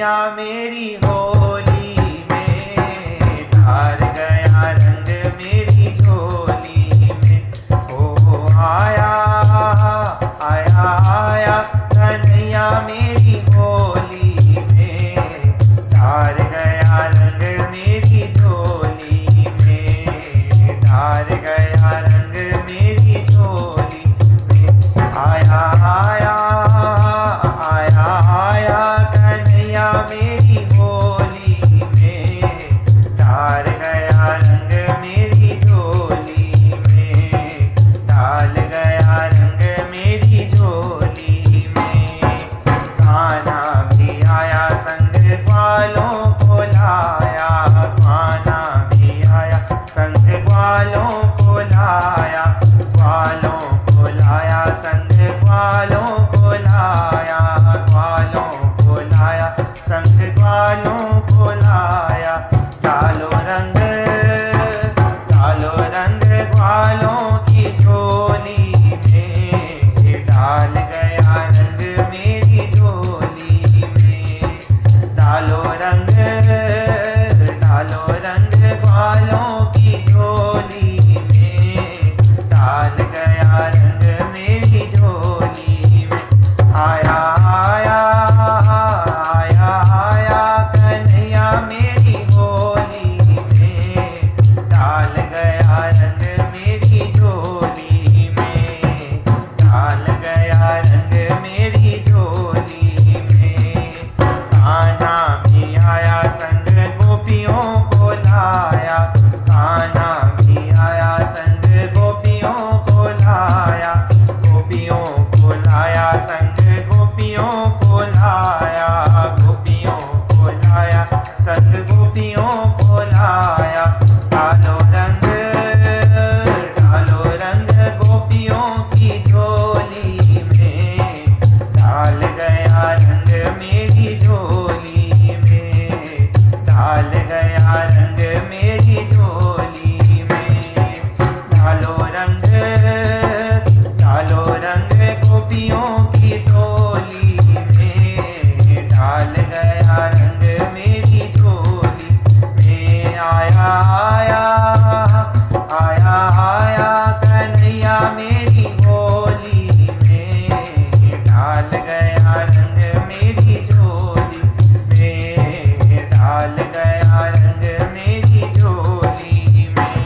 कन्हैया मेरी होली में, ढार गया रंग मेरी झोली में। ओ आया आया आया कन्हैया मेरी होली में, ढार गया रंग मेरी झोली में, ढार गया रंग मेरी झोली में। आया आया आया आया कन्हैया मेरी होली में, ढार गया रंग मेरी झोली में, डाल गया रंग मेरी झोली में। खाना भी आया संग ग्वालों को लाया, खाना भी आया संग ग्वालों को लाया, ग्वालों को लाया संग ग्वालों को लाया, ग्वालों को लाया संग ग्वालों को लाया। डालो रंग ग्वालों की झोली में, डाल गया रंग मेरी झोली में। डालो रंग ग्वालों की झोली में, डाल गया रंग मेरी झोली में। आया आया आया आया कन्हैया मेरी होली में, डाल गया रंग मेरी झोली में, डाल गया रंग मेरी झोली में। खाना भी आया संग गोपियों को लाया, खाना भी आया संग गोपियों को लाया, गोपियों को लाया संग गोपियों को लाया, गोपियों को लाया संग गोपियों को लाया। डालो रंग गोपियों की झोली में, डाल गया रंग मेरी झोली में, डाल गया रंग मेरी झोली में। डालो रंग गोपियों की झोली में, डाल गया रंग मेरी झोली में। आया आया आया आया कन्हैया मेरी होली में, डाल गया रंग मेरी झोली में, डाल गया रंग मेरी झोली में।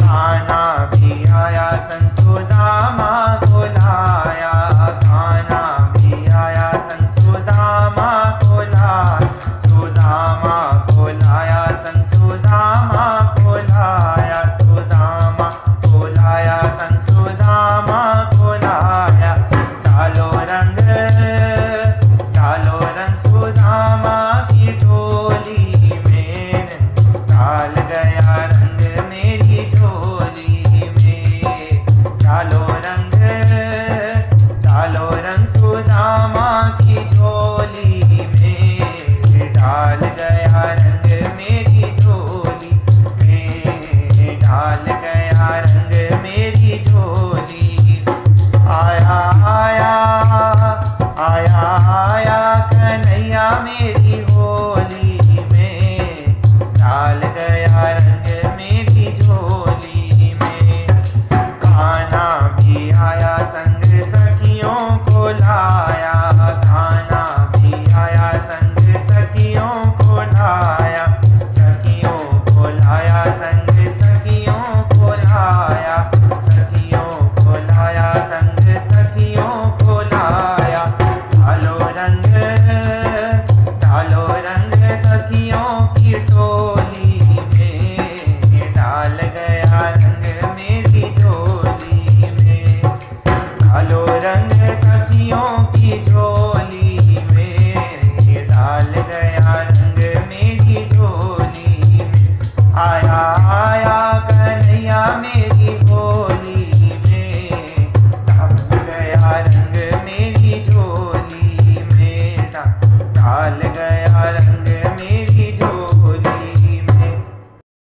खाना भी आया संसुदामा को लाया, खाना भी आया संसुदामा को लाया, सुदामा को लाया संसुदामा को लाया, सुदामा को लाया संसुदामा को लाया। डालो रंग सुदामा की झोली में, डाल गया रंग मेरी झोली में। डालो रंग सुदामा की झोली में, डाल गया रंग मेरी झोली में, डाल गया रंग मेरी झोली। आया आया आया आया कन्हैया मेरी होली में, डाल गया रंग मेरी झोली में। खाना भी आया संग सखियों को लाया, खाना भी आया संग सखियों को लाया, सखियों को लाया संग सखियों को लाया, सखियों को लाया संग सखियों को लाया। डालो रंग सखियों की टोली में, डाल गया रंग मेरी झोली में। डालो रंग सखियों की झोली में, डाल गया रंग मेरी झोली में। आया आया कन्हैया मेरी होली में, डाल गया रंग मेरी झोली में, डाल गया